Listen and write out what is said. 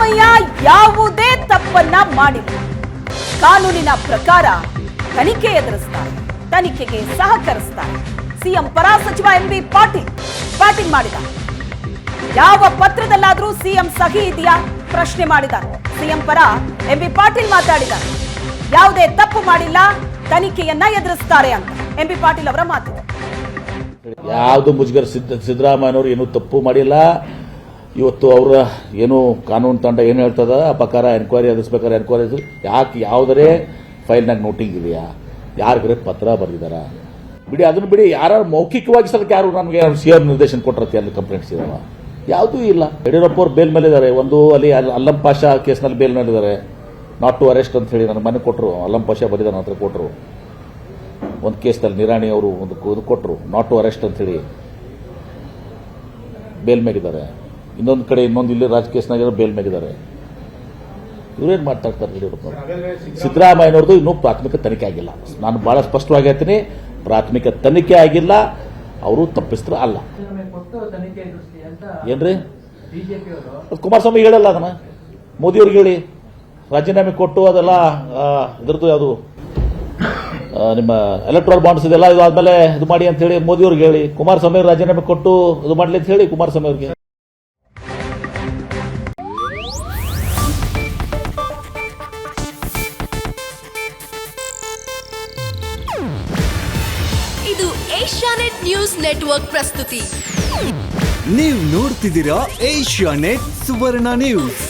ಸಿದ್ದರಾಮಯ್ಯ ಯಾವುದೇ ತಪ್ಪನ್ನ ಮಾಡಿಲ್ಲ. ಕಾನೂನಿನ ಪ್ರಕಾರ ತನಿಖೆ ಎದುರಿಸ್ತಾರೆ, ತನಿಖೆಗೆ ಸಹಕರಿಸ್ತಾರೆ. ಸಿಎಂ ಪರ ಸಚಿವ ಎಂಬಿ ಪಾಟೀಲ್ ಮಾಡಿದ. ಯಾವ ಪತ್ರದಲ್ಲಾದ್ರೂ ಸಿಎಂ ಸಹಿ ಇದೆಯಾ ಪ್ರಶ್ನೆ ಮಾಡಿದ್ದಾರೆ. ಸಿಎಂ ಪರ ಎಂಬಿ ಪಾಟೀಲ್ ಮಾತಾಡಿದ್ದಾರೆ. ಯಾವುದೇ ತಪ್ಪು ಮಾಡಿಲ್ಲ, ತನಿಖೆಯನ್ನ ಎದುರಿಸ್ತಾರೆ ಅಂತ ಎಂಬಿ ಪಾಟೀಲ್ ಅವರ ಮಾತಿದೆ. ಯಾವುದು ಮುಜುಗರ ಸಿದ್ದರಾಮಯ್ಯನವರು ಏನೂ ತಪ್ಪು ಮಾಡಿಲ್ಲ. ಇವತ್ತು ಅವರ ಏನು ಕಾನೂನು ತಂಡ ಏನು ಹೇಳ್ತದ ಆ ಪ್ರಕಾರ ಎನ್ಕ್ವೈರಿ ಎದುರಿಸಬೇಕಾದ್ರೆ ಎನ್ಕ್ವೈರಿ ಯಾಕೆ ಯಾವುದರೇ ಫೈಲ್ನಾಗ ನೋಟಿಂಗ್ ಇದೆಯಾ, ಯಾರಿಗಾರೆ ಪತ್ರ ಬರೆದಿದ್ದಾರ ಬಿಡಿ, ಅದನ್ನು ಬಿಡಿ. ಯಾರು ಮೌಖಿಕವಾಗಿ ಸಲಕ್ಕೆ ಯಾರು ನಮಗೆ ಸಿಎಂ ನಿರ್ದೇಶನ ಕೊಟ್ಟಿರತ್ತೆ ಅಲ್ಲಿ ಕಂಪ್ಲೇಂಟ್ಸ್ ಇದಾವ, ಯಾವುದೂ ಇಲ್ಲ. ಯಡಿಯೂರಪ್ಪ ಅವರು ಬೇಲ್ ಮೇಲಿದ್ದಾರೆ. ಒಂದು ಅಲ್ಲಿ ಅಲ್ಲಂ ಪಾಷಾ ಕೇಸ್ನಲ್ಲಿ ಬೇಲ್ ಮೇಲಿದ್ದಾರೆ, ನಾಟ್ ಟು ಅರೆಸ್ಟ್ ಅಂತ ಹೇಳಿ ನನ್ನ ಮನೆ ಕೊಟ್ಟರು. ಅಲ್ಲಂ ಪಾಷಾ ಬರೆದ ಹತ್ರ ಕೊಟ್ಟರು. ಒಂದು ಕೇಸ್ನಲ್ಲಿ ನಿರಾಣಿ ಅವರು ಒಂದು ಕೊಟ್ಟರು, ನಾಟ್ ಟು ಅರೆಸ್ಟ್ ಅಂತ ಹೇಳಿ ಬೇಲ್ ಮೇಗಿದ್ದಾರೆ. ಇನ್ನೊಂದು ಕಡೆ ಇನ್ನೊಂದು ಇಲ್ಲಿ ರಾಜ್ ಕೇಸ್ನಾಗ ಬೇಲ್ ಮೇಗಿದ್ದಾರೆ. ಇವ್ರೇನು ಮಾತಾಡ್ತಾರೆ ಯಡಿಯೂರಪ್ಪ? ಸಿದ್ದರಾಮಯ್ಯನವ್ರದ್ದು ಇನ್ನೂ ಪ್ರಾಥಮಿಕ ತನಿಖೆ ಆಗಿಲ್ಲ. ನಾನು ಬಹಳ ಸ್ಪಷ್ಟವಾಗಿ ಹೇಳ್ತೀನಿ, ಪ್ರಾಥಮಿಕ ತನಿಖೆ ಆಗಿಲ್ಲ. ಅವರು ತಪ್ಪಿಸ್ತಾರೆ ಅಲ್ಲ. ಏನ್ರಿ ಕುಮಾರಸ್ವಾಮಿ ಹೇಳಲ್ಲ ಅದನ್ನ, ಮೋದಿಯವ್ರಿಗೆ ಹೇಳಿ ರಾಜೀನಾಮೆ ಕೊಟ್ಟು ಅದೆಲ್ಲ ಇದ್ರದ್ದು ಯಾವುದು ನಿಮ್ಮ ಎಲೆಕ್ಟ್ರಲ್ ಬಾಂಡ್ಸ್ ಇದೆಲ್ಲ ಇದು ಆದ್ಮೇಲೆ ಇದು ಮಾಡಿ ಅಂತ ಹೇಳಿ ಮೋದಿಯವ್ರಿಗೆ ಹೇಳಿ, ಕುಮಾರಸ್ವಾಮಿ ಅವರು ರಾಜೀನಾಮೆ ಕೊಟ್ಟು ಇದು ಮಾಡಲಿ ಅಂತ ಹೇಳಿ ಕುಮಾರಸ್ವಾಮಿ ಅವ್ರಿಗೆ. ಇದು ಏಷ್ಯಾನೆಟ್ ನ್ಯೂಸ್ ನೆಟ್ವರ್ಕ್ ಪ್ರಸ್ತುತಿ. ನೀವು ನೋಡ್ತಿದ್ದೀರಾ ಏಷ್ಯಾನೆಟ್ ಸುವರ್ಣ ನ್ಯೂಸ್.